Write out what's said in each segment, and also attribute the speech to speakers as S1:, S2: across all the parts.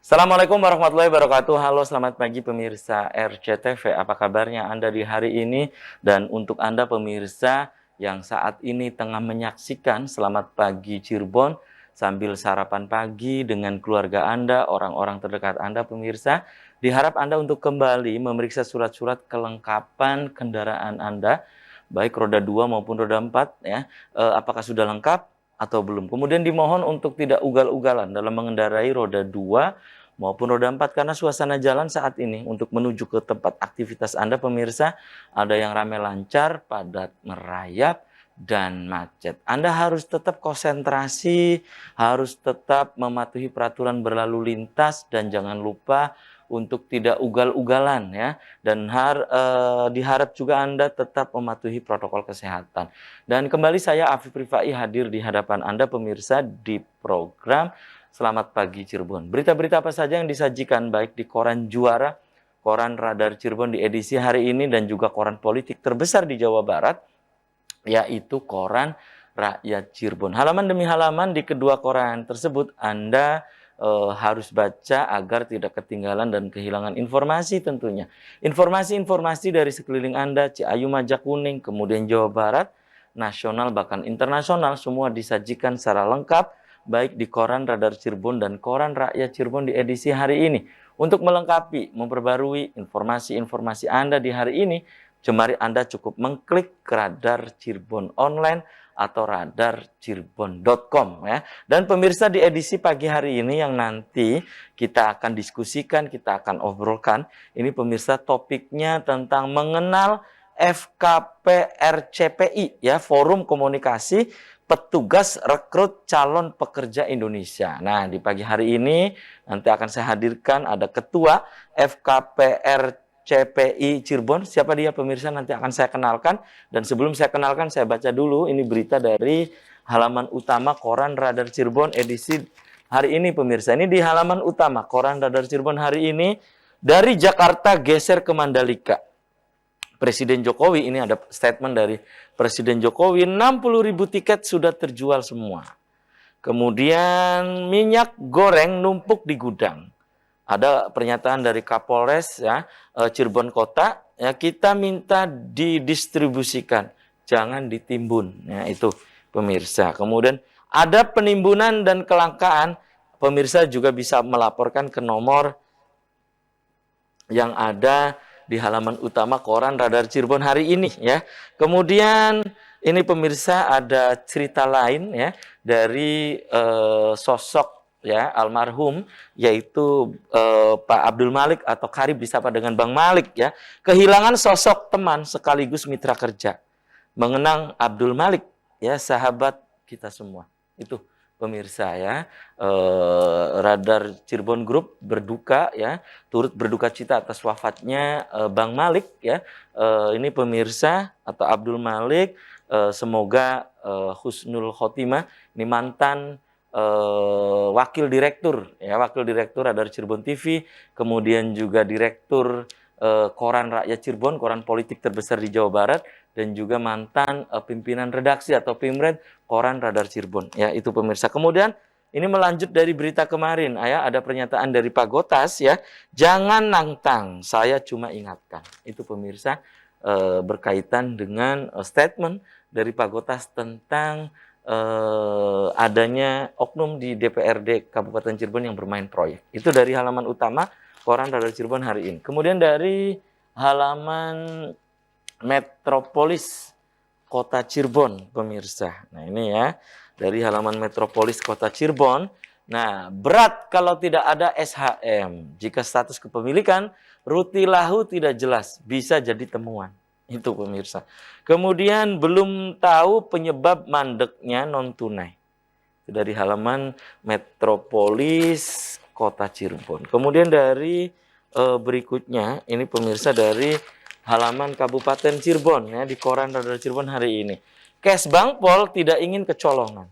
S1: Assalamualaikum warahmatullahi wabarakatuh. Halo, selamat pagi pemirsa RCTV. Apa kabarnya Anda di hari ini? Dan untuk Anda pemirsa yang saat ini tengah menyaksikan Selamat Pagi Cirebon sambil sarapan pagi dengan keluarga Anda, orang-orang terdekat Anda pemirsa, diharap Anda untuk kembali memeriksa surat-surat kelengkapan kendaraan Anda, baik roda 2 maupun roda 4 ya. Apakah sudah lengkap atau belum? Kemudian dimohon untuk tidak ugal-ugalan dalam mengendarai roda 2 maupun roda 4 karena suasana jalan saat ini untuk menuju ke tempat aktivitas Anda pemirsa ada yang ramai lancar, padat merayap, dan macet. Anda harus tetap konsentrasi, harus tetap mematuhi peraturan berlalu lintas dan jangan lupa untuk tidak ugal-ugalan ya. Dan diharap juga Anda tetap mematuhi protokol kesehatan. Dan kembali saya Afif Rifai hadir di hadapan Anda pemirsa di program Selamat Pagi Cirebon. Berita-berita apa saja yang disajikan baik di koran Juara, koran Radar Cirebon di edisi hari ini dan juga koran politik terbesar di Jawa Barat, yaitu koran Rakyat Cirebon. Halaman demi halaman di kedua koran tersebut Anda harus baca agar tidak ketinggalan dan kehilangan informasi tentunya. Informasi-informasi dari sekeliling Anda, Ciayu, Majakuning, kemudian Jawa Barat, nasional bahkan internasional semua disajikan secara lengkap baik di koran Radar Cirebon dan koran Rakyat Cirebon di edisi hari ini. Untuk melengkapi, memperbarui informasi-informasi Anda di hari ini, jemari Anda cukup mengklik Radar Cirebon Online atau radarcirebon.com ya. Dan pemirsa di edisi pagi hari ini yang nanti kita akan diskusikan, kita akan obrolkan, ini pemirsa topiknya tentang mengenal FKPRCPI ya, Forum Komunikasi Petugas Rekrut Calon Pekerja Indonesia. Nah, di pagi hari ini nanti akan saya hadirkan ada Ketua FKPRCPI Cirebon. Siapa dia pemirsa nanti akan saya kenalkan. Dan sebelum saya kenalkan, saya baca dulu ini berita dari halaman utama koran Radar Cirebon edisi hari ini pemirsa. Ini di halaman utama koran Radar Cirebon hari ini, dari Jakarta geser ke Mandalika. Presiden Jokowi, ini ada statement dari Presiden Jokowi, 60.000 tiket sudah terjual semua. Kemudian minyak goreng numpuk di gudang. Ada pernyataan dari Kapolres ya, Cirebon Kota, ya, kita minta didistribusikan, jangan ditimbun. Ya, itu pemirsa. Kemudian ada penimbunan dan kelangkaan, pemirsa juga bisa melaporkan ke nomor yang ada di halaman utama koran Radar Cirebon hari ini ya. Kemudian ini pemirsa ada cerita lain ya dari sosok ya almarhum, yaitu Pak Abdul Malik atau Karib disapa dengan Bang Malik ya. Kehilangan sosok teman sekaligus mitra kerja. Mengenang Abdul Malik ya, sahabat kita semua. Itu pemirsa ya, Radar Cirebon Group berduka ya, turut berduka cita atas wafatnya Bang Malik ya. Ini pemirsa atau Abdul Malik, semoga husnul khotimah. Ini mantan wakil direktur Radar Cirebon TV, kemudian juga direktur koran Rakyat Cirebon, koran politik terbesar di Jawa Barat, dan juga mantan pimpinan redaksi atau Pimred koran Radar Cirebon. Ya, itu pemirsa. Kemudian ini melanjut dari berita kemarin, ya, ada pernyataan dari Pak Gotas ya, jangan nantang, saya cuma ingatkan. Itu pemirsa berkaitan dengan statement dari Pak Gotas tentang adanya oknum di DPRD Kabupaten Cirebon yang bermain proyek. Itu dari halaman utama koran Radar Cirebon hari ini. Kemudian dari halaman Metropolis Kota Cirebon, pemirsa. Nah, ini ya, dari halaman Metropolis Kota Cirebon. Nah, berat kalau tidak ada SHM. Jika status kepemilikan rutilahu tidak jelas, bisa jadi temuan. Itu pemirsa. Kemudian belum tahu penyebab mandeknya non-tunai. Itu dari halaman Metropolis Kota Cirebon. Kemudian dari berikutnya, ini pemirsa dari halaman Kabupaten Cirebon ya, di koran Radar Cirebon hari ini. Kes Bangpol tidak ingin kecolongan.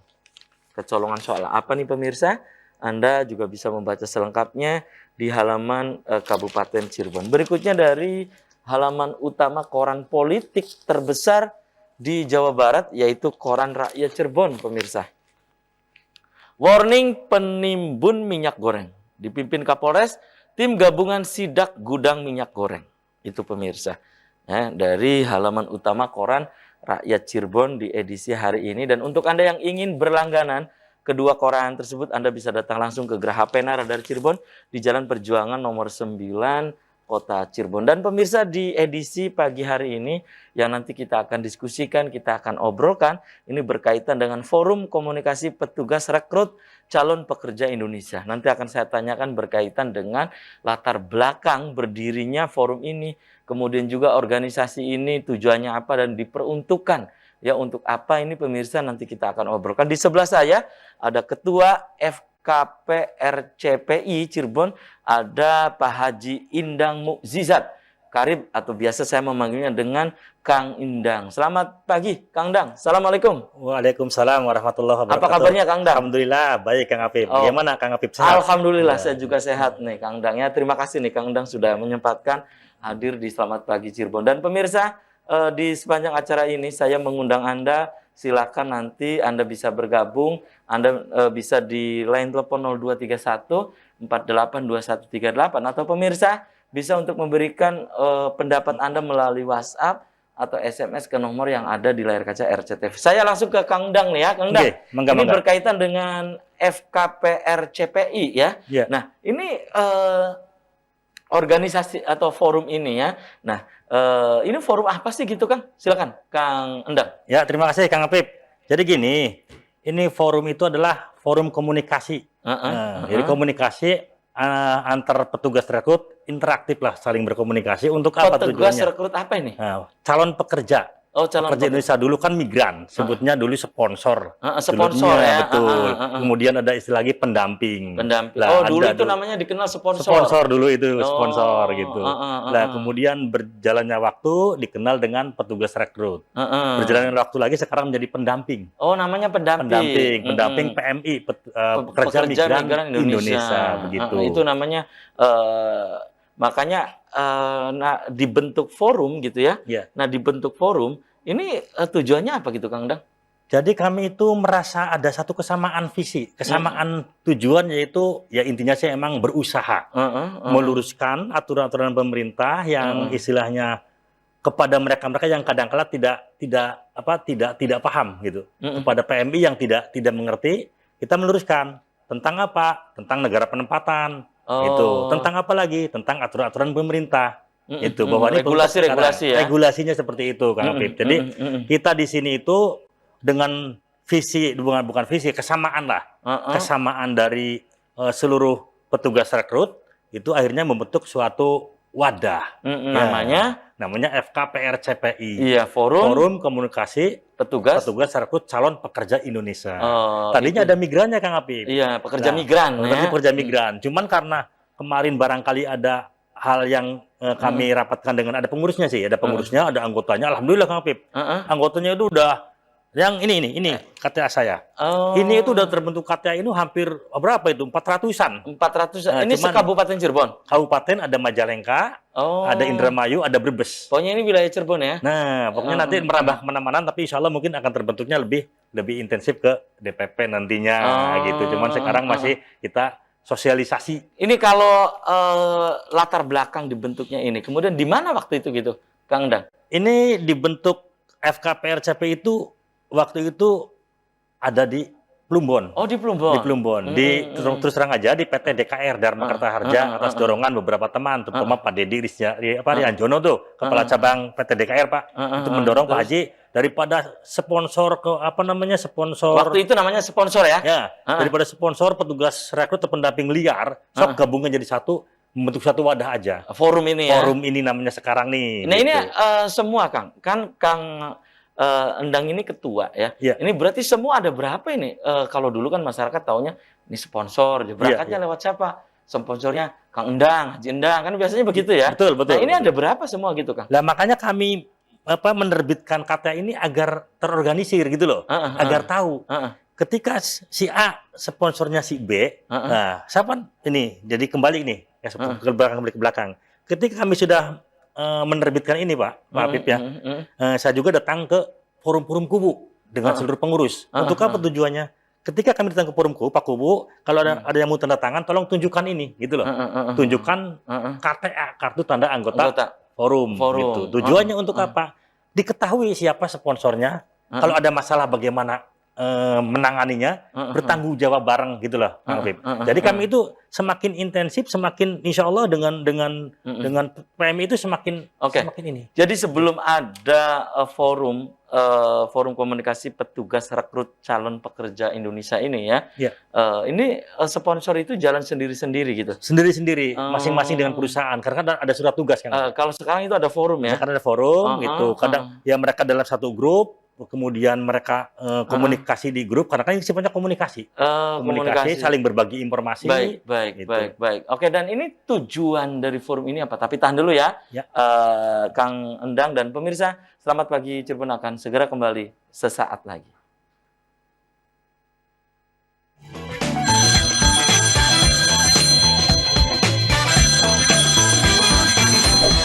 S1: Kecolongan soal apa nih pemirsa? Anda juga bisa membaca selengkapnya di halaman Kabupaten Cirebon. Berikutnya dari halaman utama koran politik terbesar di Jawa Barat, yaitu koran Rakyat Cirebon pemirsa. Warning penimbun minyak goreng. dipimpin Kapolres, tim gabungan sidak gudang minyak goreng. Itu pemirsa. Ya, dari halaman utama koran Rakyat Cirebon di edisi hari ini. Dan untuk Anda yang ingin berlangganan kedua koran tersebut, Anda bisa datang langsung ke Geraha Pena Radar Cirebon di Jalan Perjuangan nomor 9, Kota Cirebon. Dan pemirsa, di edisi pagi hari ini yang nanti kita akan diskusikan, kita akan obrolkan, ini berkaitan dengan Forum Komunikasi Petugas Rekrut Calon Pekerja Indonesia. Nanti akan saya tanyakan berkaitan dengan latar belakang berdirinya forum ini, kemudian juga organisasi ini tujuannya apa dan diperuntukkan ya untuk apa, ini pemirsa nanti kita akan obrolkan. Di sebelah saya ada Ketua FKPRCPI Cirebon, ada Pak Haji Indang Mukjizat Karib, atau biasa saya memanggilnya dengan Kang Indang. Selamat pagi, Kang Indang. Assalamualaikum.
S2: Waalaikumsalam warahmatullahi wabarakatuh.
S1: Apa kabarnya, Kang Indang?
S2: Alhamdulillah, baik Kang Apip.
S1: Oh,
S2: bagaimana Kang Apip? Sehat?
S1: Alhamdulillah, saya juga sehat nih, Kang Indang. Ya, terima kasih nih, Kang Indang sudah menyempatkan hadir di Selamat Pagi Cirebon. Dan pemirsa, di sepanjang acara ini saya mengundang Anda, silakan nanti Anda bisa bergabung. Anda bisa di line telepon 0231 482138, atau pemirsa bisa untuk memberikan pendapat Anda melalui WhatsApp atau SMS ke nomor yang ada di layar kaca RCTV. Saya langsung ke Kang Indang nih ya, Kang Indang. Ini berkaitan dengan FKPRCPI ya. Yeah. Nah, ini organisasi atau forum ini ya. Nah, ini forum apa sih gitu, Kang? Silakan, Kang Indang.
S2: Ya, terima kasih Kang Apip. Jadi gini, ini forum itu adalah forum komunikasi. Jadi komunikasi antar petugas rekrut, interaktif lah, saling berkomunikasi. Untuk apa tujuannya?
S1: Petugas rekrut apa ini?
S2: Calon pekerja.
S1: Oh, calon
S2: pekerja Indonesia dulu kan migran, sebutnya dulu sponsor.
S1: Sponsor ya,
S2: betul. Kemudian ada istilah lagi pendamping.
S1: Pendamping. Lah, dulu itu namanya dikenal sponsor.
S2: Sponsor dulu itu sponsor gitu. Nah, kemudian berjalannya waktu dikenal dengan petugas rekrut. Berjalannya waktu lagi sekarang menjadi pendamping.
S1: Oh, namanya pendamping.
S2: Pendamping PMI, pekerja migran Indonesia begitu.
S1: Itu namanya. Makanya dibentuk forum gitu ya. Yeah. Nah, dibentuk forum ini tujuannya apa gitu, Kang Indang?
S2: Jadi kami itu merasa ada satu kesamaan visi, kesamaan tujuan, yaitu ya intinya sih emang berusaha meluruskan aturan-aturan pemerintah yang istilahnya kepada mereka-mereka yang kadang-kala tidak paham gitu. Kepada PMI yang tidak mengerti, kita meluruskan tentang apa? Tentang negara penempatan. Itu tentang apa lagi? Tentang aturan-aturan pemerintah. Itu bahwa ini
S1: regulasi ya.
S2: Regulasinya seperti itu, Kang Apip. Jadi kita di sini itu dengan visi, bukan visi, kesamaan lah. Kesamaan dari seluruh petugas rekrut itu akhirnya membentuk suatu wadah. Namanya FKPRCPI.
S1: Iya, Forum
S2: Komunikasi
S1: Petugas
S2: Rekrut Calon Pekerja Indonesia. Tadinya ada migrannya, Kang Apip.
S1: Iya, pekerja migran.
S2: Pekerja migran. Cuman karena kemarin barangkali ada hal yang kami rapatkan dengan ada pengurusnya sih, ada pengurusnya, ada anggotanya. Alhamdulillah, Kang Apip. Anggotanya itu udah yang ini KTA saya. Ini itu udah terbentuk KTA ini hampir berapa itu? 400-an.
S1: 400-an. Ini se-Kabupaten Cirebon.
S2: Kabupaten ada Majalengka, ada Indramayu, ada Brebes.
S1: Pokoknya ini wilayah Cirebon ya.
S2: Nah, pokoknya nanti merambah kemana-mana, tapi insya Allah mungkin akan terbentuknya lebih intensif ke DPP nantinya gitu. Cuman sekarang masih kita sosialisasi.
S1: Ini kalau latar belakang dibentuknya ini, kemudian di mana waktu itu gitu, Kang Indang?
S2: Ini dibentuk FKPRCP itu waktu itu ada di Plumbon.
S1: Oh, di Plumbon.
S2: Di Plumbon. Terus terang aja di PT DKR Dharma Kertaharja atas dorongan beberapa teman, terutama Pak Dedi Rianjono tuh, kepala cabang PT DKR, Pak. Itu mendorong Pak Haji daripada sponsor ke sponsor.
S1: Waktu itu namanya sponsor ya?
S2: Ya. Daripada sponsor petugas rekrut atau pendamping liar, sok gabungkan jadi satu, membentuk satu wadah aja.
S1: Forum ini ya.
S2: Forum ini namanya sekarang nih.
S1: Nah, gitu. Ini semua Kang. Kan Kang Endang ini ketua ya. Ini berarti semua ada berapa ini? Kalau dulu kan masyarakat taunya ini sponsor, berangkatnya lewat siapa? Sponsornya Kang Endang, Haji Endang, kan biasanya begitu ya.
S2: Betul.
S1: Nah, ini ada berapa semua gitu, Kang?
S2: Lah makanya kami menerbitkan KTA ini agar terorganisir gitu loh, agar tahu. Ketika si A sponsornya si B, nah siapa ini? Jadi kembali nih, ya kembali ke belakang. Ketika kami sudah menerbitkan ini, Pak Apip ya, saya juga datang ke forum-forum kubu dengan seluruh pengurus. Untuk apa tujuannya? ketika kami datang ke forumku, Pak Kubu, kalau ada yang mau tanda tangan, tolong tunjukkan ini, gitu loh. Tunjukkan KTA, kartu tanda anggota forum, gitu. Tujuannya untuk apa? Diketahui siapa sponsornya, kalau ada masalah bagaimana menanganinya, bertanggung jawab bareng gitu loh, Kang Afif. Jadi kami itu semakin intensif, semakin insya Allah dengan PMI itu semakin ini.
S1: Jadi sebelum ada forum komunikasi petugas rekrut calon pekerja Indonesia ini ya, ini sponsor itu jalan sendiri-sendiri gitu.
S2: Sendiri-sendiri, masing-masing dengan perusahaan, karena ada surat tugas kan.
S1: Kalau sekarang itu ada forum ya?
S2: Sekarang ada forum gitu, kadang ya mereka dalam satu grup. Kemudian mereka komunikasi di grup karena kan ini sifatnya komunikasi. Komunikasi, saling berbagi informasi.
S1: Baik. Oke, dan ini tujuan dari forum ini apa? Tapi tahan dulu ya. Kang Endang dan pemirsa, selamat pagi Cirebon akan segera kembali sesaat lagi.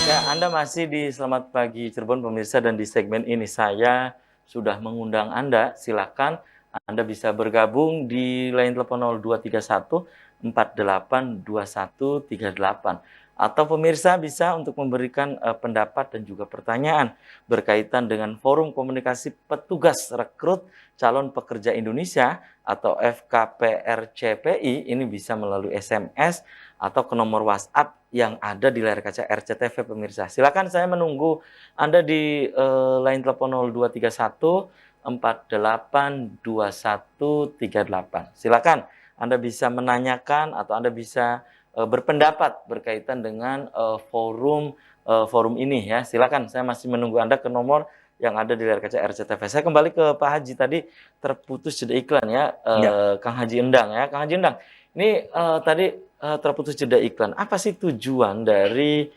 S1: Ya, Anda masih di Selamat Pagi Cirebon pemirsa, dan di segmen ini saya sudah mengundang Anda. Silakan Anda bisa bergabung di line telepon 0231 48 21 38, atau pemirsa bisa untuk memberikan pendapat dan juga pertanyaan berkaitan dengan forum komunikasi petugas rekrut calon pekerja Indonesia atau FKPRCPI. Ini bisa melalui SMS atau ke nomor WhatsApp yang ada di layar kaca RCTV pemirsa. Silakan, saya menunggu Anda di line telepon 0231 48 21 38. Silakan Anda bisa menanyakan atau Anda bisa berpendapat berkaitan dengan forum ini ya. Silakan, saya masih menunggu Anda ke nomor yang ada di layar kaca RCTV. Saya kembali ke Pak Haji, tadi terputus jeda iklan ya, Kang Haji Endang ya. Kang Haji Endang, ini tadi terputus jeda iklan. Apa sih tujuan dari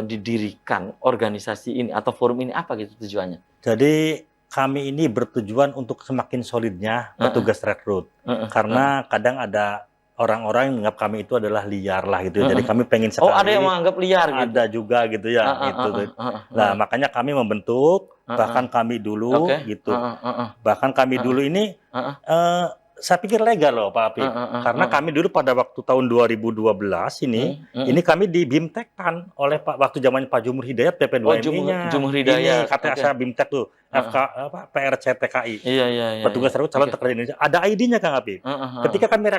S1: didirikan organisasi ini atau forum ini, apa gitu tujuannya?
S2: Jadi kami ini bertujuan untuk semakin solidnya petugas rekrut. Karena kadang ada orang-orang yang menganggap kami itu adalah liar lah gitu. Jadi kami pengen sekali.
S1: Oh, ada yang menganggap liar gitu?
S2: Ada juga gitu ya. Nah, makanya kami membentuk, bahkan kami dulu gitu. Bahkan kami dulu ini saya pikir legal loh Pak Api. Karena kami dulu pada waktu tahun 2012 ini kami di BIMTEK-kan oleh waktu zamannya Pak Jumur Hidayat, PP2MI-nya.
S1: Jumur Hidayat.
S2: Ini KTA BIMTEK tuh, PRCTKI.
S1: Iya.
S2: Petugas rekrut calon pekerja Indonesia. Ada ID-nya Kang Api. Ketika kami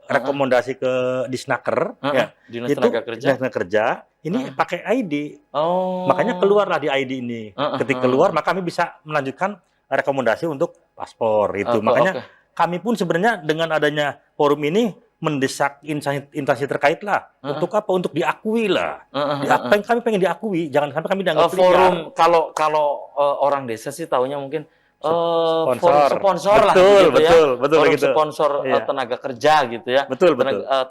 S2: rekomendasi ke Disnaker,
S1: Dinas Tenaga
S2: Kerja, ini pakai ID.
S1: Oh.
S2: Makanya keluarlah di ID ini. Ketika keluar, maka kami bisa melanjutkan rekomendasi untuk paspor itu. Makanya kami pun sebenarnya dengan adanya forum ini mendesak instansi terkait lah. Untuk apa? Untuk diakui lah. Kami pengen diakui. Jangan sampai kami dianggap
S1: forum. Kalau orang desa sih taunya mungkin sponsor lah.
S2: Betul.
S1: Sponsor tenaga kerja gitu ya.
S2: Betul.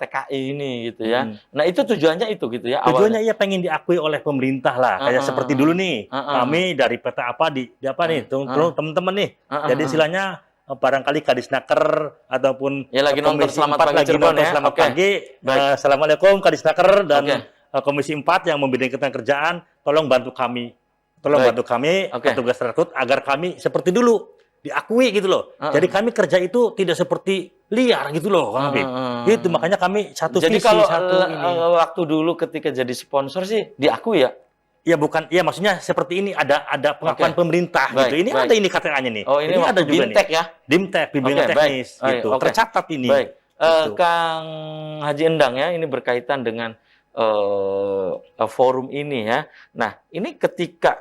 S1: TKI ini gitu ya. Nah, itu tujuannya itu gitu ya.
S2: Tujuannya iya pengen diakui oleh pemerintah lah. Kayak seperti dulu nih. Kami dari PT apa di apa nih? Teman-teman nih. Jadi istilahnya barangkali Kadisnaker ataupun
S1: ya lagi nonton Selamat Pagi Cirebon ya.
S2: Selamat pagi. Assalamualaikum Kadisnaker dan Komisi 4 yang membidang ketenagakerjaan, tolong bantu kami. Petugas rekrut agar kami seperti dulu diakui gitu loh. Jadi kami kerja itu tidak seperti liar gitu loh, Kang Habib. Itu makanya kami satu
S1: jadi
S2: visi
S1: kalau
S2: satu ini.
S1: Waktu dulu ketika jadi sponsor sih diakui ya.
S2: Ya bukan, ya maksudnya seperti ini ada pengakuan pemerintah gitu. Ini ada ini KTA-nya nih.
S1: Oh, ini ada juga BIMTEK ya.
S2: BIMTEK, bimbingan teknis gitu. Tercatat ini.
S1: Baik.
S2: Gitu.
S1: Kang Haji Endang ya, ini berkaitan dengan forum ini ya. Nah, ini ketika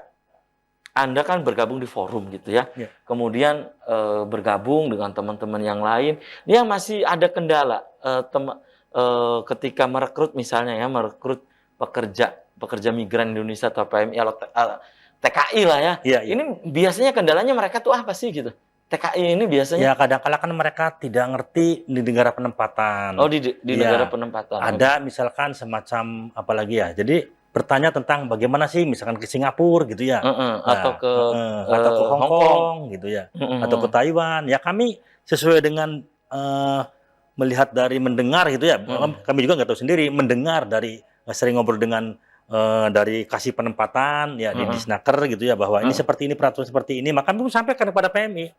S1: Anda kan bergabung di forum gitu ya. Kemudian bergabung dengan teman-teman yang lain. Ini yang masih ada kendala ketika merekrut misalnya ya, merekrut pekerja migran Indonesia atau PMI atau TKI lah ya. Ini biasanya kendalanya mereka tuh apa sih gitu? TKI ini biasanya?
S2: Ya kadang-kala kan mereka tidak ngerti di negara penempatan.
S1: Oh di negara penempatan.
S2: Ada misalkan semacam apalagi ya. Jadi bertanya tentang bagaimana sih misalkan ke Singapura gitu ya.
S1: Atau ke
S2: Hong Kong gitu ya. Atau ke Taiwan. Ya kami sesuai dengan melihat dari mendengar gitu ya. Kami juga nggak tahu sendiri mendengar dari sering ngobrol dengan dari kasih penempatan ya di Disnaker gitu ya bahwa ini seperti ini peraturan seperti ini, maka kami sampaikan kepada PMI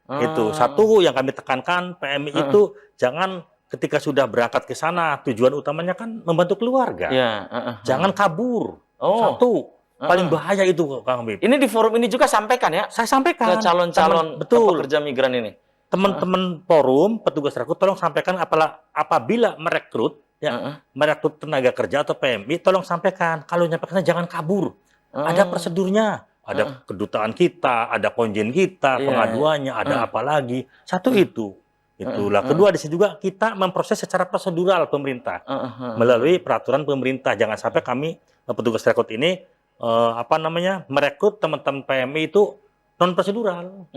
S2: Itu satu yang kami tekankan, PMI itu jangan ketika sudah berangkat ke sana, tujuan utamanya kan membantu keluarga.
S1: Ya,
S2: Jangan kabur.
S1: Oh.
S2: Satu, paling bahaya itu Kang Habib.
S1: Ini di forum ini juga sampaikan ya?
S2: Saya sampaikan
S1: Ke calon-calon pekerja migran ini.
S2: Teman-teman forum, petugas rekrut, tolong sampaikan apabila merekrut, merekrut tenaga kerja atau PMI, tolong sampaikan. Kalau nyampaikan jangan kabur. Ada prosedurnya. Ada kedutaan kita, ada konjen kita, pengaduannya, ada apa lagi. Satu itu. Itulah. Kedua, di sini juga kita memproses secara prosedural pemerintah. Melalui peraturan pemerintah. Jangan sampai kami, petugas rekrut ini, merekrut teman-teman PMI itu non-prosedural.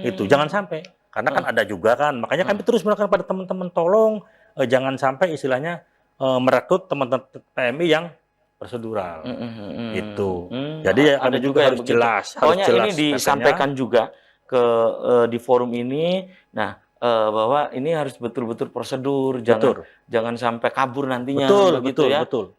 S2: Itu. Jangan sampai. Karena kan ada juga kan. Makanya kami terus melakukan pada teman-teman, tolong jangan sampai istilahnya merekrut teman-teman PMI yang prosedural. Itu. Jadi
S1: ada juga
S2: harus jelas.
S1: Pokoknya
S2: harus jelas
S1: ini disampaikan juga ke di forum ini. Nah, bahwa ini harus betul-betul prosedur, jangan sampai kabur nantinya.
S2: Betul.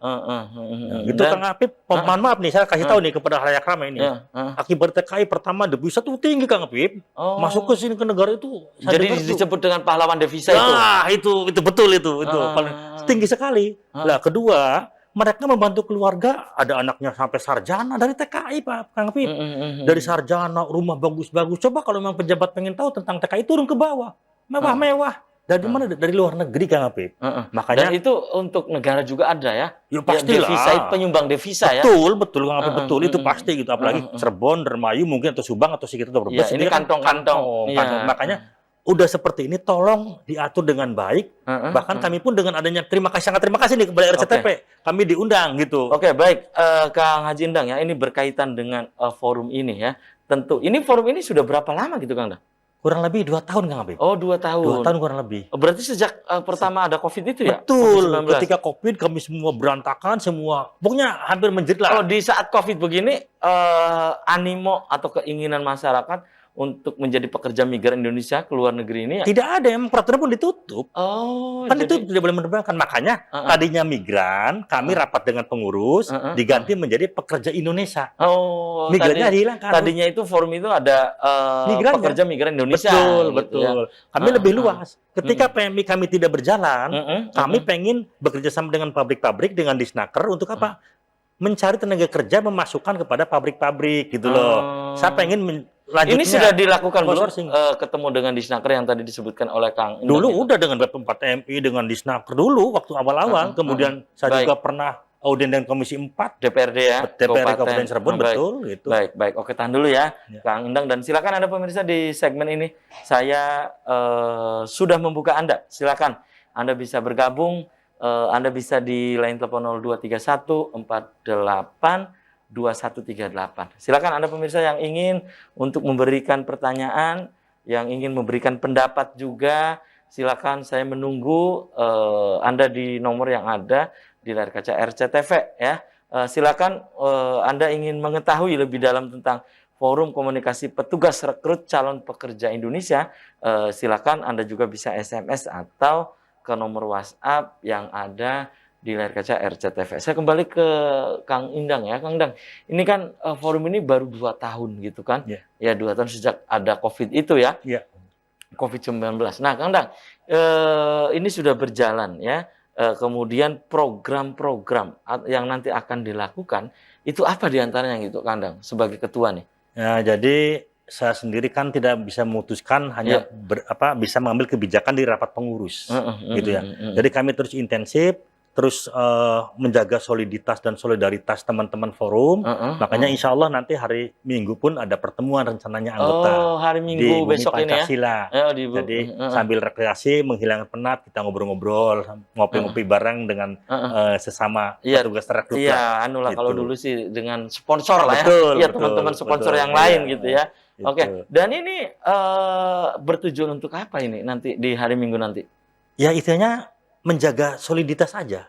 S2: Itu Kang Apip, mohon maaf nih, saya kasih tahu nih kepada halayak ramai ini. Akibat TKI pertama devisa itu tinggi Kang Apip. Masuk ke sini ke negara itu.
S1: Jadi disebut dengan pahlawan devisa itu.
S2: Nah, itu betul itu. Paling tinggi sekali. Lah, kedua, mereka membantu keluarga, ada anaknya sampai sarjana dari TKI, Pak Kang Apip. Dari sarjana, rumah bagus-bagus. Coba kalau memang pejabat pengen tahu tentang TKI, turun ke bawah. Mewah-mewah. Dari mana? Dari luar negeri, Kang Apip. Makanya,
S1: dan itu untuk negara juga ada ya?
S2: Ya pastilah.
S1: Devisa, penyumbang devisa ya?
S2: Betul, Kang Apip, betul. Itu pasti gitu. Apalagi Cirebon, Dermayu, mungkin atau Subang, atau sekitar atau Brebes.
S1: Ini kantong-kantong.
S2: Makanya, udah seperti ini, tolong diatur dengan baik. Bahkan kami pun dengan adanya sangat terima kasih nih kepada RCTP. Kami diundang gitu.
S1: Oke, baik. Kang Haji Endang ya, ini berkaitan dengan forum ini ya. Tentu, ini forum ini sudah berapa lama gitu Kang Endang?
S2: Kurang lebih 2 tahun Kang Habib.
S1: Oh, 2 tahun.
S2: 2 tahun kurang lebih.
S1: Berarti sejak pertama ada COVID itu ya?
S2: Betul. Ketika COVID kami semua berantakan, pokoknya hampir menjerit lah.
S1: Kalau di saat COVID begini, animo atau keinginan masyarakat untuk menjadi pekerja migran Indonesia ke luar negeri ini?
S2: Tidak ada, yang peraturan pun ditutup. Kan itu tidak boleh menerbangkan. Makanya tadinya migran, kami rapat dengan pengurus, diganti menjadi pekerja Indonesia. Migrannya dihilangkan.
S1: Tadinya itu forum itu ada pekerja migran Indonesia.
S2: Betul. Ya. Kami lebih luas. Ketika PMI kami tidak berjalan, kami pengen bekerja sama dengan pabrik-pabrik, dengan Disnaker untuk apa? Mencari tenaga kerja, memasukkan kepada pabrik-pabrik gitu loh. Saya pengen
S1: ini sudah dilakukan belum ketemu dengan Disnaker yang tadi disebutkan oleh Kang Endang?
S2: Dulu udah dengan BP4MI, dengan Disnaker dulu waktu awal-awal. Kemudian saya juga pernah audien dengan Komisi 4
S1: DPRD ya,
S2: DPRD Kabupaten Cirebon, betul gitu.
S1: Baik. Oke, tahan dulu ya, Kang Endang, dan silakan Anda pemirsa di segmen ini saya sudah membuka Anda. Silakan Anda bisa bergabung, Anda bisa di line telepon 0231 48 2138. Silakan Anda pemirsa yang ingin untuk memberikan pertanyaan, yang ingin memberikan pendapat juga, silakan saya menunggu Anda di nomor yang ada di layar kaca RCTV ya. Silakan Anda ingin mengetahui lebih dalam tentang Forum Komunikasi Petugas Rekrut Calon Pekerja Indonesia, silakan Anda juga bisa SMS atau ke nomor WhatsApp yang ada di layar kaca RCTV. Saya kembali ke Kang Endang ya. Kang Endang, ini kan forum ini baru 2 tahun gitu kan? Ya 2 tahun sejak ada COVID itu ya? COVID-19. Nah Kang Endang, ini sudah berjalan ya. Kemudian program-program yang nanti akan dilakukan, itu apa diantaranya gitu Kang Endang sebagai ketua nih? Ya,
S2: jadi saya sendiri kan tidak bisa memutuskan, hanya bisa mengambil kebijakan di rapat pengurus gitu ya. Jadi kami terus intensif, terus menjaga soliditas dan solidaritas teman-teman forum. Makanya insya Allah nanti hari Minggu pun ada pertemuan rencananya anggota.
S1: Hari Minggu
S2: di
S1: besok
S2: Pancasila.
S1: Ini ya?
S2: Jadi sambil rekreasi, menghilangkan penat, kita ngobrol-ngobrol, ngopi-ngopi bareng dengan sesama petugas rekrut.
S1: Iya,
S2: gitu.
S1: kalau dulu sih dengan sponsor lah ya. Teman-teman sponsor yang lain gitu ya. Oke, dan ini bertujuan untuk apa ini nanti di hari Minggu nanti?
S2: Ya istilahnya menjaga soliditas saja,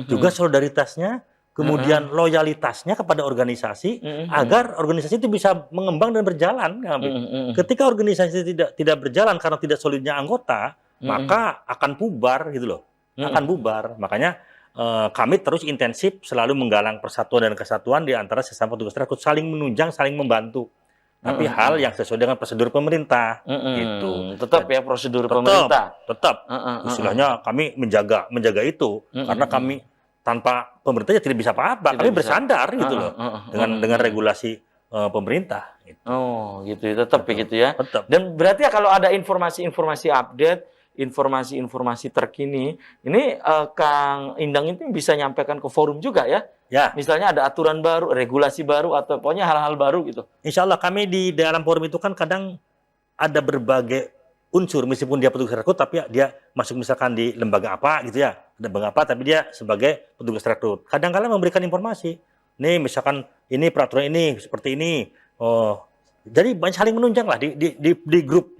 S2: juga solidaritasnya, kemudian loyalitasnya kepada organisasi, agar organisasi itu bisa mengembang dan berjalan. Ketika organisasi tidak berjalan karena tidak solidnya anggota, maka akan bubar gitu loh, akan bubar. Makanya kami terus intensif selalu menggalang persatuan dan kesatuan di antara sesama petugas rekrut, saling menunjang, saling membantu. tapi hal yang sesuai dengan prosedur pemerintah. Gitu.
S1: Tetap ya prosedur pemerintah.
S2: Tetap. Istilahnya kami menjaga itu karena kami tanpa pemerintah ya tidak bisa apa-apa. Kami bersandar gitu loh dengan regulasi pemerintah. Gitu.
S1: Oh, gitu. Tetap begitu ya.
S2: Tetap.
S1: Dan berarti ya kalau ada informasi-informasi update, informasi-informasi terkini, ini Kang Indang itu bisa nyampaikan ke forum juga ya?
S2: Ya.
S1: Misalnya ada aturan baru, regulasi baru, atau pokoknya hal-hal baru gitu.
S2: Insya Allah kami di dalam forum itu kan kadang ada berbagai unsur, meskipun dia petugas rekrut, tapi dia masuk misalkan di lembaga apa gitu ya, lembaga apa, tapi dia sebagai petugas rekrut. Kadang-kadang memberikan informasi, nih misalkan ini peraturan ini seperti ini. Oh, jadi banyak saling menunjang lah di grup.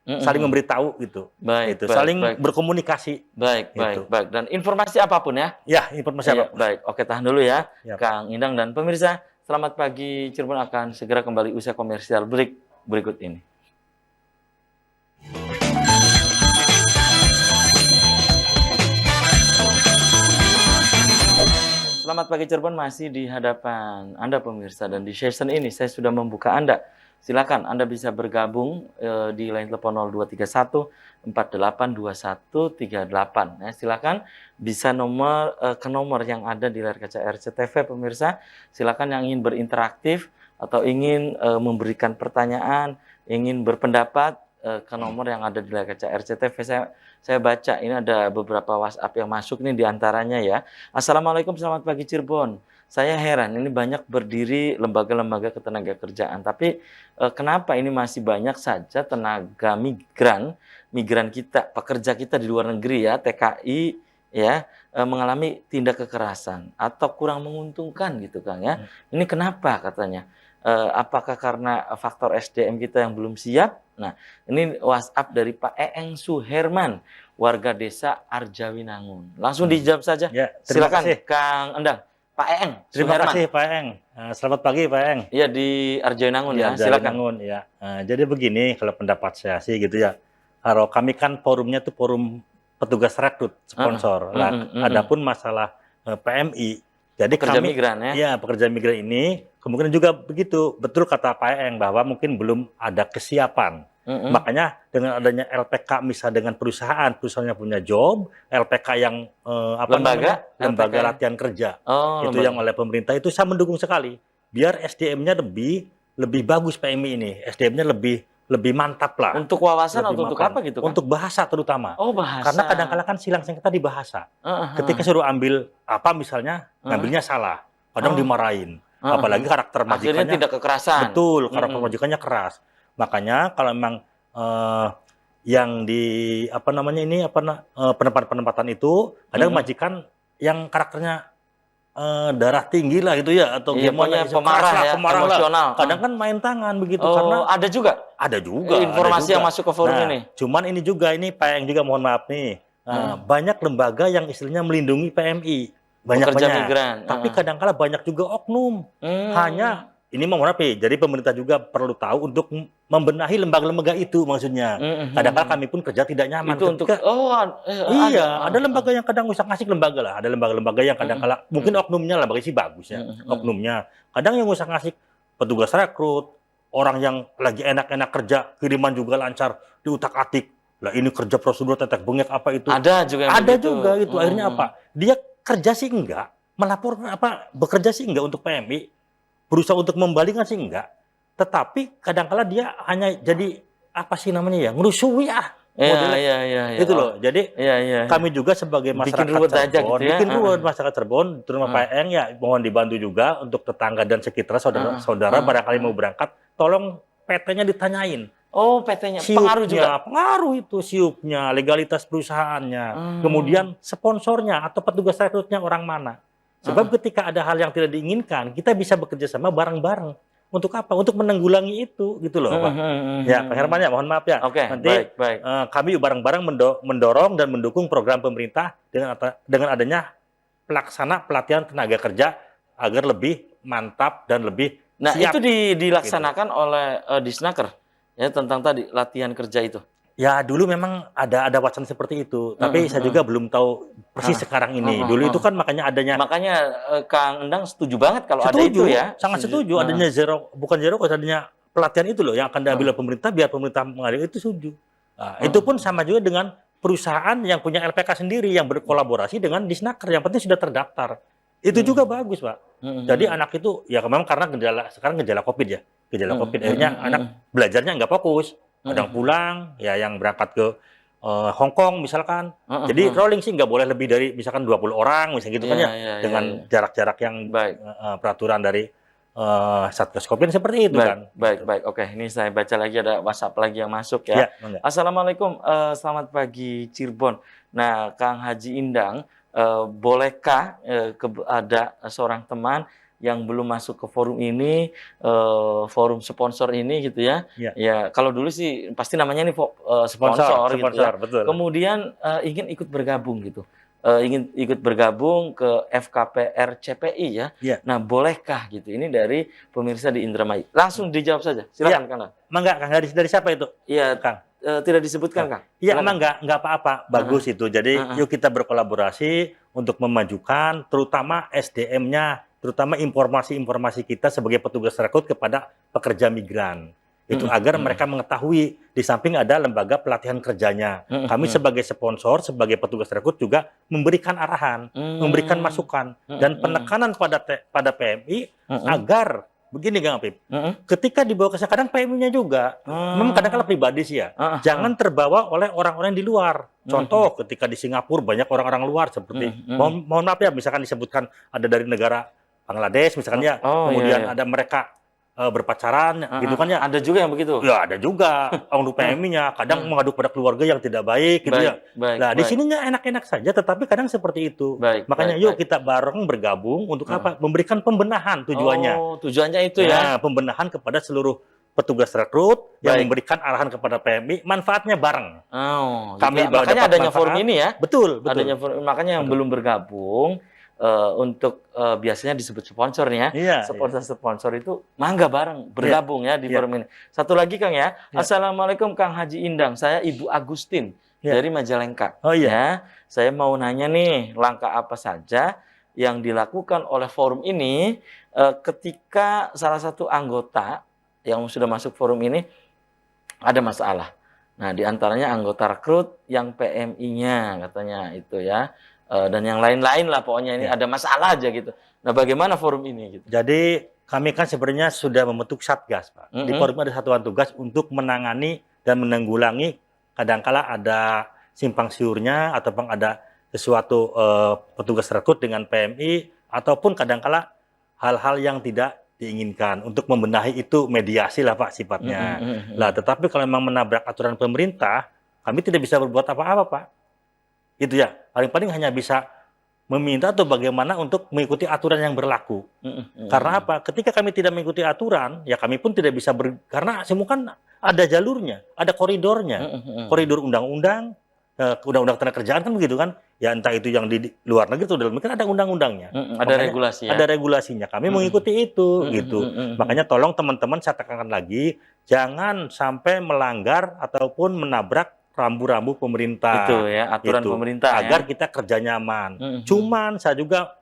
S2: Saling memberitahu gitu.
S1: Baik,
S2: gitu.
S1: baik,
S2: Saling
S1: baik.
S2: berkomunikasi.
S1: Baik.
S2: Gitu.
S1: Dan informasi apapun ya?
S2: Ya, informasi
S1: Iya,
S2: apa?
S1: baik. Oke, tahan dulu ya.
S2: Yap.
S1: Kang Indang dan pemirsa, selamat pagi Cirebon akan segera kembali usai komersial break berikut ini. Selamat pagi Cirebon, masih di hadapan Anda pemirsa, dan di session ini saya sudah membuka Anda. Silakan Anda bisa bergabung di line telepon 0231 482138. Ya, silakan bisa ke nomor yang ada di layar kaca RCTV pemirsa. Silakan yang ingin berinteraktif atau ingin memberikan pertanyaan, ingin berpendapat ke nomor yang ada di layar kaca RCTV. Saya baca ini ada beberapa WhatsApp yang masuk nih diantaranya ya. Assalamualaikum, selamat pagi Cirebon. Saya heran, ini banyak berdiri lembaga-lembaga ketenagakerjaan, tapi kenapa ini masih banyak saja tenaga migran kita, pekerja kita di luar negeri ya, TKI ya, mengalami tindak kekerasan atau kurang menguntungkan gitu Kang ya. Ini kenapa katanya? Apakah karena faktor SDM kita yang belum siap? Nah, ini WhatsApp dari Pak Eeng Suherman, warga desa Arjawinangun. Langsung dijawab saja.
S2: Ya,
S1: silakan
S2: kasih.
S1: Kang Endang. Pak Eeng
S2: Terima
S1: Suherman.
S2: kasih Pak Eng. Selamat pagi Pak Eng.
S1: Iya, di Arjawinangun ya. Silakan.
S2: Arjawinangun ya. Jadi begini kalau pendapat saya sih gitu ya. Kalau kami kan forumnya tuh forum petugas rekrut sponsor. Adapun masalah PMI, jadi
S1: pekerja
S2: kami
S1: migran ya.
S2: Iya, pekerja migran ini kemungkinan juga begitu. Betul kata Pak Eng bahwa mungkin belum ada kesiapan. Makanya dengan adanya LPK misalnya dengan perusahaannya punya job, LPK yang lembaga latihan kerja itu yang oleh pemerintah itu saya mendukung sekali. Biar SDM-nya lebih bagus PMI ini, SDM-nya lebih mantap lah.
S1: Untuk wawasan atau untuk apa gitu kan?
S2: Untuk bahasa terutama.
S1: Oh, bahasa.
S2: Karena kadang-kadang kan silang sengketa di bahasa. Ketika suruh ambil apa misalnya, ngambilnya salah, kadang dimarahin. Apalagi karakter majikannya.
S1: Akhirnya tidak kekerasan.
S2: Betul, karakter majikannya keras. Makanya kalau memang yang di penempatan itu ada majikan yang karakternya darah tinggi lah gitu ya, atau
S1: gimana, pemarah ya, emosional.
S2: Kadang kan main tangan begitu.
S1: Karena ada juga
S2: informasi
S1: yang masuk ke forum ini.
S2: Cuman ini juga PMI juga mohon maaf nih, banyak lembaga yang istilahnya melindungi PMI,
S1: pekerja migran.
S2: Tapi kadang-kala banyak juga oknum. Hanya ini mohon maaf nih, jadi pemerintah juga perlu tahu untuk membenahi lembaga-lembaga itu maksudnya. Kadang-kadang kami pun kerja tidak nyaman.
S1: Itu untuk
S2: ada lembaga yang kadang ngusak-ngasik lembaga lah. Ada lembaga-lembaga yang kadang-kala mungkin oknumnya lah bagi sih bagus ya. Oknumnya. Kadang yang ngusak-ngasik petugas rekrut, orang yang lagi enak-enak kerja, kiriman juga lancar, diutak-atik. Lah ini kerja prosedur tetek bengek apa itu?
S1: Ada juga
S2: itu. Akhirnya apa? Dia kerja sih enggak, melaporkan bekerja sih enggak untuk PMI. Berusaha untuk membalikan sih enggak, tetapi kadang-kala dia hanya jadi ngerusuhi
S1: Iya.
S2: Itu loh. Jadi kami juga sebagai masyarakat bikin ruwet masyarakat Cirebon, terutama Pak Eng ya, mohon dibantu juga untuk tetangga dan sekitar saudara barangkali mau berangkat, tolong PT-nya ditanyain.
S1: Oh, PT-nya pengaruh juga.
S2: Pengaruh itu siupnya, legalitas perusahaannya, kemudian sponsornya atau petugas rekrutnya orang mana. Sebab ketika ada hal yang tidak diinginkan, kita bisa bekerja sama bareng-bareng. Untuk apa? Untuk menanggulangi itu, gitu loh, Pak. Ya, Pak Herman ya, mohon maaf ya.
S1: Oke,
S2: nanti
S1: baik.
S2: Kami bareng-bareng mendorong dan mendukung program pemerintah dengan adanya pelatihan tenaga kerja agar lebih mantap dan lebih siap.
S1: Itu dilaksanakan oleh Disnaker ya, tentang tadi latihan kerja itu.
S2: Ya dulu memang ada wacana seperti itu, tapi saya juga belum tahu persis sekarang ini. Dulu itu kan makanya
S1: Kang Endang setuju banget kalau ada itu ya.
S2: Sangat setuju adanya adanya pelatihan itu loh yang akan diambil oleh pemerintah, biar pemerintah mengalir itu setuju. Nah, itu pun sama juga dengan perusahaan yang punya LPK sendiri yang berkolaborasi dengan Disnaker, yang penting sudah terdaftar. Itu juga bagus, Pak. Jadi anak itu ya memang karena sekarang gejala COVID ya, gejala COVID akhirnya anak belajarnya nggak fokus. Kadang pulang, ya yang berangkat ke Hong Kong misalkan. Jadi rolling sih nggak boleh lebih dari misalkan 20 orang misalnya gitu kan ya, dengan jarak-jarak yang peraturan dari Satgas Covid seperti itu kan.
S1: Baik. Oke, ini saya baca lagi, ada WhatsApp lagi yang masuk ya. Assalamualaikum, selamat pagi Cirebon. Nah, Kang Haji Indang, bolehkah ada seorang teman yang belum masuk ke forum ini, forum sponsor ini gitu ya? Ya, kalau dulu sih pasti namanya ini sponsor gitu ya.
S2: Betul.
S1: Kemudian ingin ikut bergabung gitu. Ingin ikut bergabung ke FKPR CPI ya. Nah, bolehkah gitu? Ini dari pemirsa di Indramayu. Langsung dijawab saja. Silakan Kang.
S2: Enggak, Kang, dari siapa itu?
S1: Iya, Kang. Tidak disebutkan, Kang.
S2: Iya, emang enggak apa-apa. Bagus itu. Jadi, yuk kita berkolaborasi untuk memajukan terutama SDM-nya, terutama informasi-informasi kita sebagai petugas rekrut kepada pekerja migran. Itu agar mereka mengetahui, di samping ada lembaga pelatihan kerjanya. Kami sebagai sponsor, sebagai petugas rekrut juga memberikan arahan, memberikan masukan, dan penekanan pada PMI agar, begini Kang Apip, ketika dibawa ke sana, kadang PMI-nya juga, memang kadang-kadang pribadi sih ya, jangan terbawa oleh orang-orang di luar. Contoh, ketika di Singapura banyak orang-orang luar, seperti, mohon maaf ya, misalkan disebutkan ada dari negara Bangladesh, misalkan ya, kemudian ada mereka berpacaran, gitu kan ya.
S1: Ada juga yang begitu?
S2: Ya, ada juga. Untuk PMI-nya, kadang mengadu pada keluarga yang tidak baik, gitu ya. Nah, di sininya enak-enak saja, tetapi kadang seperti itu. Makanya yuk kita bareng bergabung untuk apa? Memberikan pembenahan tujuannya.
S1: Oh, tujuannya itu ya?
S2: Pembenahan kepada seluruh petugas rekrut yang memberikan arahan kepada PMI, manfaatnya bareng.
S1: Oh, kami makanya adanya forum ini ya?
S2: Betul.
S1: Adanya forum, makanya yang belum bergabung, untuk biasanya disebut sponsor nih ya, sponsor itu mangga bareng bergabung ya di forum ini. Satu lagi Kang ya, Assalamualaikum Kang Haji Indang, saya Ibu Agustin dari Majalengka. Ya, saya mau nanya nih, langkah apa saja yang dilakukan oleh forum ini ketika salah satu anggota yang sudah masuk forum ini ada masalah. Nah, diantaranya anggota rekrut yang PMI-nya katanya itu ya. Dan yang lain-lain lah pokoknya ini ada masalah aja gitu. Nah, bagaimana forum ini gitu?
S2: Jadi kami kan sebenarnya sudah membentuk satgas, Pak. Di forum ada satuan tugas untuk menangani dan menanggulangi kadangkala ada simpang siurnya ataupun ada sesuatu petugas rekrut dengan PMI ataupun kadangkala hal-hal yang tidak diinginkan. Untuk membenahi itu mediasi lah Pak sifatnya. Lah, tetapi kalau memang menabrak aturan pemerintah, kami tidak bisa berbuat apa-apa, Pak. Itu ya, paling-paling hanya bisa meminta atau bagaimana untuk mengikuti aturan yang berlaku. Karena apa? Ketika kami tidak mengikuti aturan, ya kami pun tidak bisa karena semua kan ada jalurnya, ada koridornya. Koridor undang-undang, undang-undang tenaga kerjaan kan begitu kan? Ya entah itu yang di luar negeri atau dalam negeri kan ada undang-undangnya.
S1: Ada regulasi ya?
S2: Ada regulasinya. Kami mengikuti itu gitu. Makanya tolong teman-teman saya tekankan lagi, jangan sampai melanggar ataupun menabrak rambu-rambu pemerintah.
S1: Itu ya, aturan pemerintah
S2: agar kita kerja nyaman. Cuman saya juga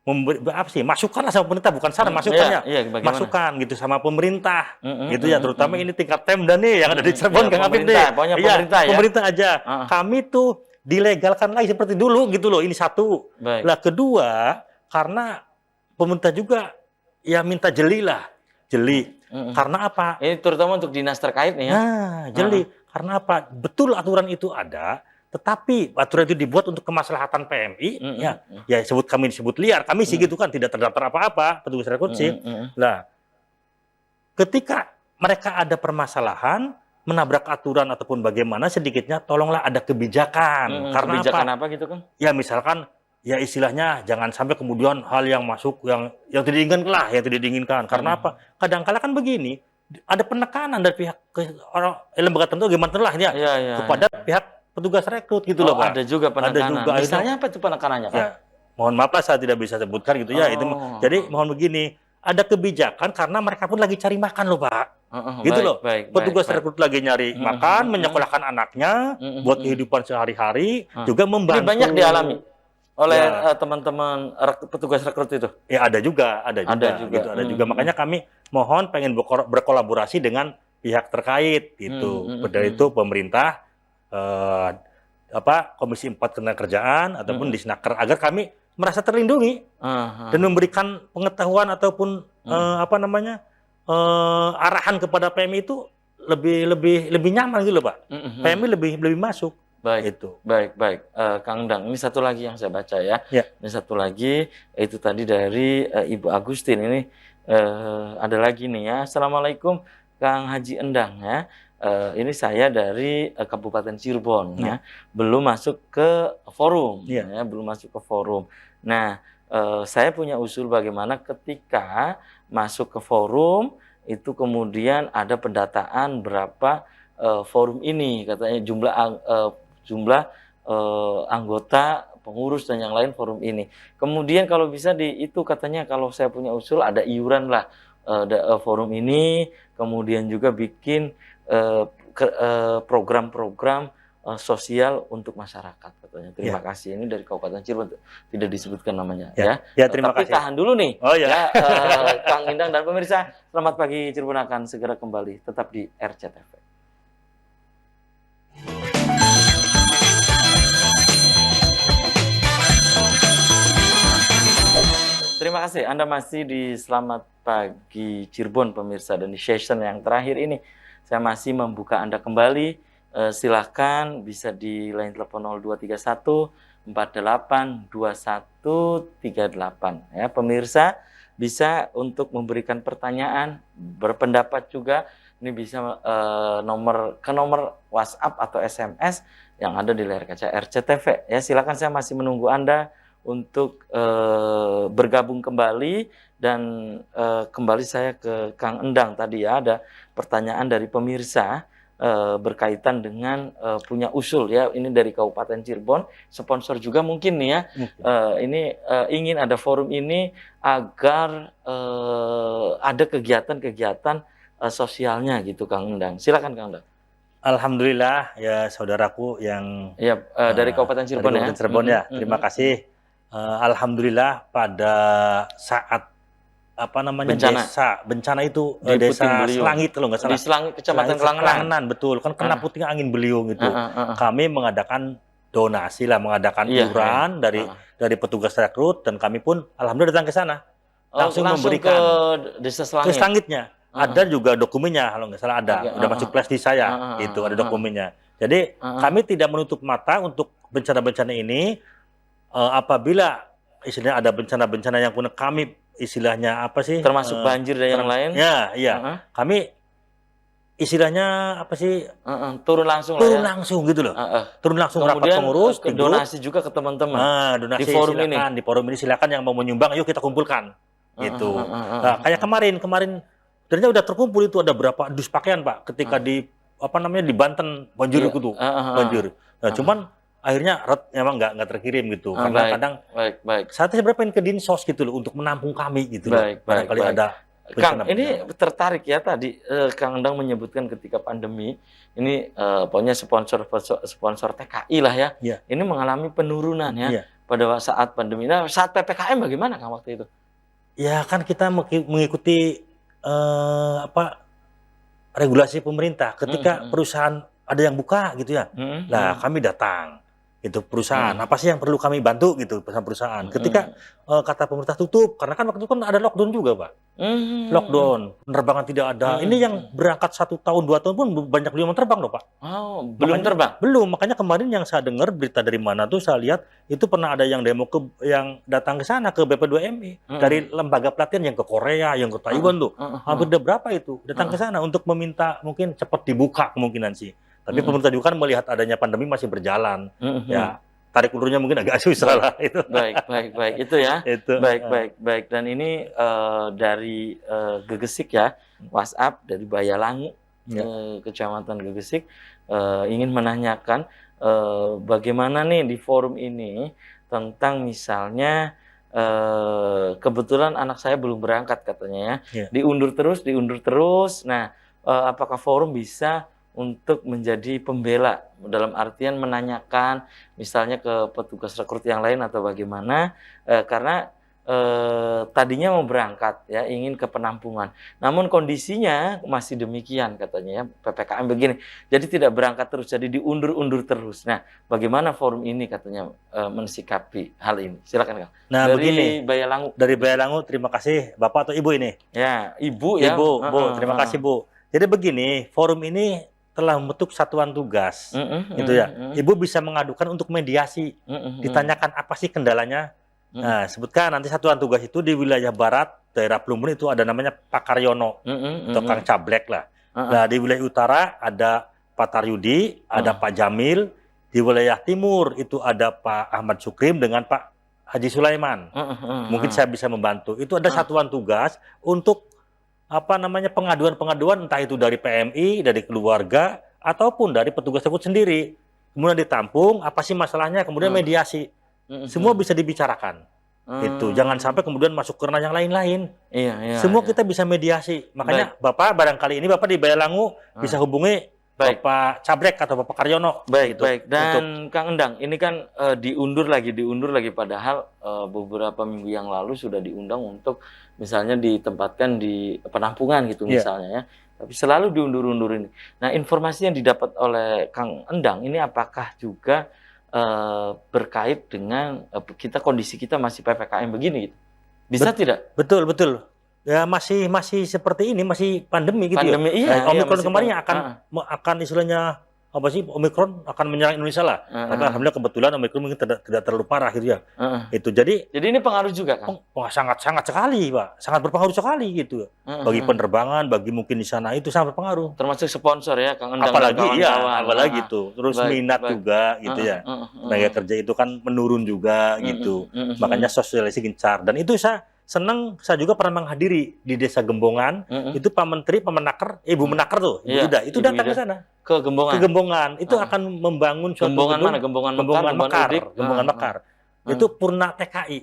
S2: memberi masukan sama pemerintah, bukan saran, masukannya. Masukan gitu sama pemerintah. Gitu ya, terutama ini tingkat Pemda nih yang ada di Cirebon Kang Apip nih.
S1: Pemerintah ya.
S2: Pemerintah aja. Kami tuh dilegalkan lagi seperti dulu gitu loh. Ini satu. Lah kedua, karena pemerintah juga ya minta jeli. Karena apa?
S1: Ini terutama untuk dinas terkait nih ya.
S2: Nah, jeli. Karena apa? Betul aturan itu ada, tetapi aturan itu dibuat untuk kemaslahatan PMI, kami disebut liar. Kami sih gitu kan, tidak terdaftar apa-apa, petugas rekrut sih. Nah, ketika mereka ada permasalahan, menabrak aturan ataupun bagaimana, sedikitnya tolonglah ada kebijakan. Karena
S1: kebijakan apa gitu kan?
S2: Ya misalkan, ya istilahnya jangan sampai kemudian hal yang masuk yang tidak diinginkan lah, yang tidak diinginkan. Karena apa? Kadang-kala kan begini, ada penekanan dari pihak orang lembaga tertentu gimana lah ya, kepada pihak petugas rekrut gitu loh Pak.
S1: Ada juga penekanan.
S2: Ada juga.
S1: Misalnya apa itu penekanannya Pak?
S2: Ya, mohon maaf lah saya tidak bisa sebutkan gitu ya. Itu jadi mohon begini, ada kebijakan karena mereka pun lagi cari makan loh Pak. Gitu loh. Petugas rekrut lagi nyari makan, menyekolahkan anaknya buat kehidupan sehari-hari, juga membantu.
S1: Ini banyak dialami oleh
S2: Ya.
S1: teman-teman petugas rekrut itu?
S2: Ya ada juga, ada juga. Gitu, ada juga. Makanya kami mohon pengen berkolaborasi dengan pihak terkait gitu. Dari itu pemerintah, eh, Komisi 4 Ketenagakerjaan ataupun Disnaker agar kami merasa terlindungi dan memberikan pengetahuan ataupun arahan kepada PMI itu lebih nyaman gitu loh, Pak. PMI lebih masuk.
S1: Baik,
S2: Itu.
S1: baik. Kang Endang, ini satu lagi yang saya baca ya.
S2: Ya.
S1: Ini satu lagi, itu tadi dari Ibu Agustin. Ini ada lagi nih ya. Assalamualaikum Kang Haji Endang ya. Ini saya dari Kabupaten Cirebon ya. Belum masuk ke forum ya, belum masuk ke forum. Nah, saya punya usul bagaimana ketika masuk ke forum itu kemudian ada pendataan berapa forum ini, katanya jumlah anggota, pengurus dan yang lain forum ini. Kemudian kalau bisa itu katanya kalau saya punya usul ada iuran lah forum ini, kemudian juga bikin program-program sosial untuk masyarakat katanya. Terima kasih, ini dari Kabupaten Cirebon, tidak disebutkan namanya ya.
S2: Terima
S1: Tapi
S2: kasih.
S1: tahan dulu nih.
S2: Oh ya.
S1: Kang Endang dan pemirsa, selamat pagi Cirebon akan segera kembali tetap di RCTV. Terima kasih, Anda masih di Selamat Pagi Cirebon pemirsa, dan di session yang terakhir ini saya masih membuka Anda kembali. Silahkan bisa di line telepon 0231 48 2138 ya pemirsa, bisa untuk memberikan pertanyaan, berpendapat juga. Ini bisa nomor WhatsApp atau SMS yang ada di layar kaca RCTV ya. Silakan, saya masih menunggu Anda untuk bergabung kembali. Dan kembali saya ke Kang Endang tadi ya, ada pertanyaan dari pemirsa berkaitan dengan punya usul ya, ini dari Kabupaten Cirebon, sponsor juga mungkin nih ya, ini ingin ada forum ini agar ada kegiatan-kegiatan sosialnya gitu Kang Endang. Silakan Kang Endang.
S2: Alhamdulillah ya saudaraku yang
S1: dari Kabupaten Cirebon
S2: dari Kabupaten Cirebon ya. Terima kasih. Alhamdulillah pada saat bencana itu
S1: di
S2: desa Selangit kalau nggak salah.
S1: Di Selangit, Kecamatan Kelangenan.
S2: Betul, kan kena puting angin beliung itu. Kami mengadakan donasi lah, mengadakan iuran dari petugas rekrut, dan kami pun alhamdulillah datang ke sana. Langsung memberikan
S1: ke desa Selangit.
S2: Ke Selangitnya. Ada juga dokumennya kalau nggak salah ada. Udah masuk flash di saya. Itu ada dokumennya. Jadi kami tidak menutup mata untuk bencana-bencana ini. Apabila istilahnya ada bencana-bencana yang pun kami istilahnya
S1: termasuk banjir dan yang lain.
S2: Iya. Kami istilahnya
S1: turun langsung
S2: langsung gitu loh. Turun langsung rapat pengurus,
S1: donasi juga ke teman-teman.
S2: Donasi
S1: di forum
S2: silakan, di forum ini silakan yang mau menyumbang, yuk kita kumpulkan. Gitu. Nah, kayak kemarin ternyata udah terkumpul itu ada berapa dus pakaian, Pak, ketika di Banten banjir itu banjir. Nah, cuman akhirnya memang nggak terkirim gitu, karena kadang saat saya pengen ke Dinsos gitu loh untuk menampung kami gitu loh. Barangkali ada
S1: Kang, ini tertarik ya tadi Kang Endang menyebutkan ketika pandemi ini pokoknya sponsor TKI lah ya. Ini mengalami penurunan ya pada saat pandemi. Nah, saat PPKM bagaimana Kang waktu itu?
S2: Ya kan kita mengikuti regulasi pemerintah. Ketika perusahaan ada yang buka gitu ya, nah kami datang. Itu perusahaan, apa sih yang perlu kami bantu gitu, perusahaan. Ketika kata pemerintah tutup, karena kan waktu itu kan ada lockdown juga, Pak. Lockdown, penerbangan tidak ada. Ini yang berangkat 1 tahun, 2 tahun pun banyak belum terbang loh, Pak.
S1: Belum terbang?
S2: Belum, makanya kemarin yang saya dengar berita dari mana tuh saya lihat, itu pernah ada yang demo yang datang ke sana, ke BP2MI. Dari lembaga pelatihan yang ke Korea, yang ke Taiwan tuh. Hampir ada berapa itu, datang ke sana untuk meminta mungkin cepat dibuka kemungkinan sih. Tapi pemerintah juga kan melihat adanya pandemi masih berjalan, ya tarik ulurnya mungkin agak susah lah itu.
S1: Baik itu ya. Baik. Dan ini dari Gegesik ya, WhatsApp dari Bayalangu, Kecamatan Gegesik, ingin menanyakan bagaimana nih di forum ini tentang misalnya kebetulan anak saya belum berangkat katanya ya, diundur terus. Nah, apakah forum bisa untuk menjadi pembela, dalam artian menanyakan misalnya ke petugas rekrut yang lain atau bagaimana, karena tadinya mau berangkat ya, ingin ke penampungan. Namun kondisinya masih demikian katanya ya, PPKM begini. Jadi tidak berangkat terus, jadi diundur-undur terus. Nah, bagaimana forum ini katanya mensikapi hal ini? Silakan Kang.
S2: Nah,
S1: Dari
S2: begini.
S1: Bayalangu.
S2: Dari Bayalangu, terima kasih Bapak atau Ibu ini?
S1: Ya, Ibu ya.
S2: Ibu, Bu, terima kasih Bu. Jadi begini, forum ini telah membentuk satuan tugas, gitu ya. Ibu bisa mengadukan untuk mediasi, ditanyakan apa sih kendalanya. Nah, sebutkan nanti satuan tugas itu di wilayah barat, daerah Plumbon itu ada namanya Pak Karyono, atau Kang Cablek lah. Nah, di wilayah utara ada Pak Taryudi, ada Pak Jamil. Di wilayah timur itu ada Pak Ahmad Sukrim dengan Pak Haji Sulaiman. Mungkin saya bisa membantu. Itu ada satuan tugas untuk apa namanya pengaduan-pengaduan, entah itu dari PMI, dari keluarga, ataupun dari petugas tersebut sendiri. Kemudian ditampung, apa sih masalahnya, kemudian mediasi. Semua bisa dibicarakan. Itu jangan sampai kemudian masuk ke ranah yang lain-lain. Semua kita bisa mediasi. Makanya Bapak barangkali ini Bapak di Bayalangu bisa hubungi Bapak Cabrek atau Bapak Karyono.
S1: Baik. Dan Kang Endang, ini kan diundur lagi. Padahal beberapa minggu yang lalu sudah diundang untuk misalnya ditempatkan di penampungan gitu misalnya ya. Tapi selalu diundur-undur ini. Nah, informasi yang didapat oleh Kang Endang ini apakah juga berkait dengan kondisi kita masih PPKM begini gitu? Bisa tidak?
S2: Betul. Ya masih seperti ini, masih pandemi gitu.
S1: Iya,
S2: Omikron kemarin akan istilahnya apa sih, Omikron akan menyerang Indonesia lah. Tapi alhamdulillah kebetulan Omikron mungkin tidak terlalu parah gitu ya. Itu jadi
S1: ini pengaruh juga kan?
S2: Sangat sekali Pak, sangat berpengaruh sekali gitu. Bagi penerbangan, bagi mungkin di sana itu sangat berpengaruh.
S1: Termasuk sponsor ya, Kang Endang.
S2: Apalagi itu. Terus minat juga gitu ya. Tenaga kerja itu kan menurun juga gitu. Makanya sosialisasi gencar. Dan itu saya senang, saya juga pernah menghadiri di Desa Gembongan. Itu Pak Menteri, Pak Menaker, Ibu Menaker tuh, Ibu Ida, itu datang ke sana.
S1: Ke Gembongan.
S2: Itu akan membangun suatu
S1: Gembongan
S2: Mekar. Itu Purna TKI.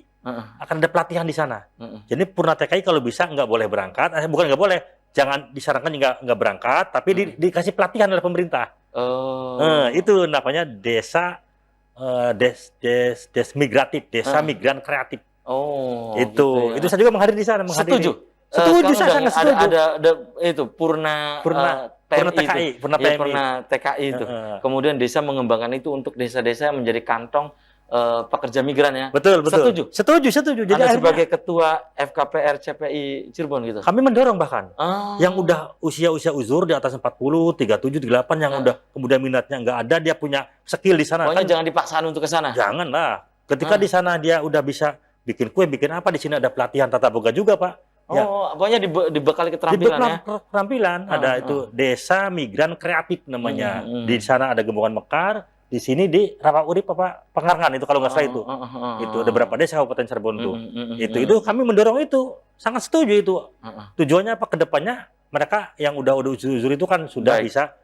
S2: Akan ada pelatihan di sana. Jadi Purna TKI kalau bisa nggak boleh berangkat, bukan nggak boleh, jangan disarankan nggak berangkat, tapi dikasih pelatihan oleh pemerintah. Itu namanya desa migratif, desa migran kreatif.
S1: Gitu ya.
S2: Itu saya juga menghadiri di sana.
S1: Setuju,
S2: saya sangat setuju.
S1: Ada itu Purna TKI itu. Kemudian desa mengembangkan itu untuk desa-desa menjadi kantong pekerja migran ya.
S2: Betul. Setuju. Jadi
S1: Anda sebagai ketua FKPR CPI Cirebon gitu.
S2: Kami mendorong bahkan yang udah usia uzur di atas 40, 37, 38 yang udah kemudian minatnya nggak ada, dia punya skill di sana.
S1: Pokoknya jangan dipaksakan untuk ke sana.
S2: Janganlah. Ketika di sana dia udah bisa bikin kue, bikin apa, di sini ada pelatihan tata boga juga, Pak.
S1: Pokoknya dibekali keterampilan
S2: keterampilan. Ada itu Desa Migran Kreatif namanya. Di sana ada Gembongan Mekar, di sini di Rapaurip Pengarangan itu kalau nggak salah itu. Itu ada berapa desa Kabupaten Cirebon tuh. Itu kami mendorong itu, sangat setuju itu. Tujuannya apa, kedepannya mereka yang udah uzur itu kan sudah bisa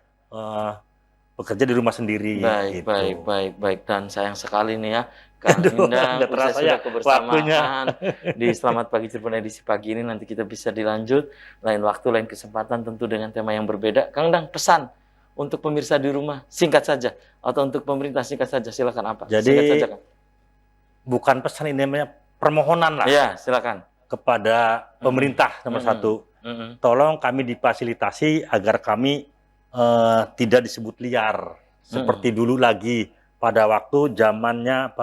S2: bekerja di rumah sendiri.
S1: Baik. Dan sayang sekali nih ya, Kang Endang, sudah kebersamaan di Selamat Pagi Cirebon edisi pagi ini. Nanti kita bisa dilanjut lain waktu, lain kesempatan, tentu dengan tema yang berbeda. Kang Endang, pesan untuk pemirsa di rumah singkat saja, atau untuk pemerintah singkat saja, silakan apa?
S2: Jadi
S1: singkat saja, Kang.
S2: Bukan pesan, ini namanya permohonan lah.
S1: Ya, silakan.
S2: Kepada pemerintah nomor satu, tolong kami difasilitasi agar kami tidak disebut liar seperti dulu lagi. Pada waktu zamannya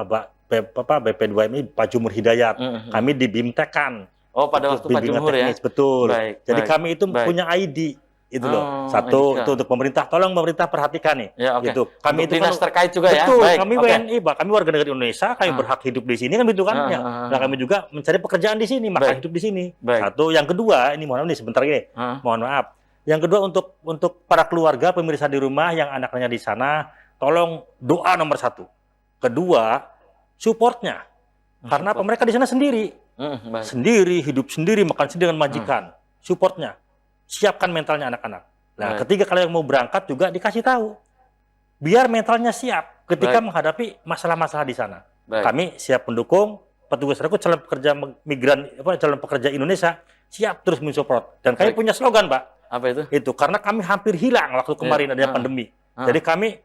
S2: BP2MI Pak Jumur Hidayat, kami di BIMTEK-kan.
S1: Pada waktu Pak Jumur ya?
S2: Betul. Jadi kami itu punya ID. Itu loh. Satu, itu untuk pemerintah. Tolong pemerintah perhatikan nih. Gitu.
S1: Kami untuk itu dinas terkait juga ya?
S2: Betul. Kami WNI, kami warga negara Indonesia, kami berhak hidup di sini kan gitu kan. Nah, kami juga mencari pekerjaan di sini, maka hidup di sini. Satu. Yang kedua, ini mohon maaf nih sebentar gini. Mohon maaf. Yang kedua, untuk para keluarga pemirsa di rumah yang anak-anaknya di sana, tolong doa nomor satu. Kedua, supportnya. Karena mereka di sana sendiri. Sendiri, hidup sendiri, makan sendiri dengan majikan. Supportnya. Siapkan mentalnya anak-anak. Nah, ketika kalian mau berangkat juga dikasih tahu. Biar mentalnya siap ketika menghadapi masalah-masalah di sana. Kami siap mendukung, petugas rekrut calon pekerja migran, calon pekerja Indonesia, siap terus mensupport. Dan kami punya slogan, Pak.
S1: Apa itu?
S2: Itu karena kami hampir hilang waktu kemarin ada pandemi. Jadi kami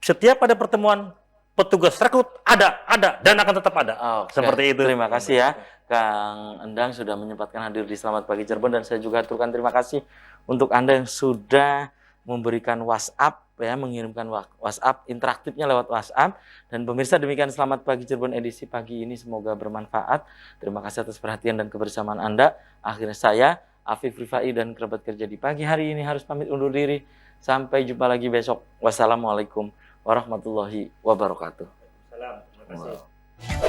S2: setiap ada pertemuan petugas rekrut ada dan akan tetap ada. Seperti itu.
S1: Terima kasih ya Kang Endang sudah menyempatkan hadir di Selamat Pagi Cirebon, dan saya juga aturkan terima kasih untuk Anda yang sudah memberikan WhatsApp ya, mengirimkan WhatsApp interaktifnya lewat WhatsApp. Dan pemirsa, demikian Selamat Pagi Cirebon edisi pagi ini, semoga bermanfaat. Terima kasih atas perhatian dan kebersamaan Anda. Akhirnya saya Afif Rifai dan kerabat kerja di pagi hari ini harus pamit undur diri. Sampai jumpa lagi besok. Wassalamualaikum warahmatullahi wabarakatuh.
S2: Terima kasih.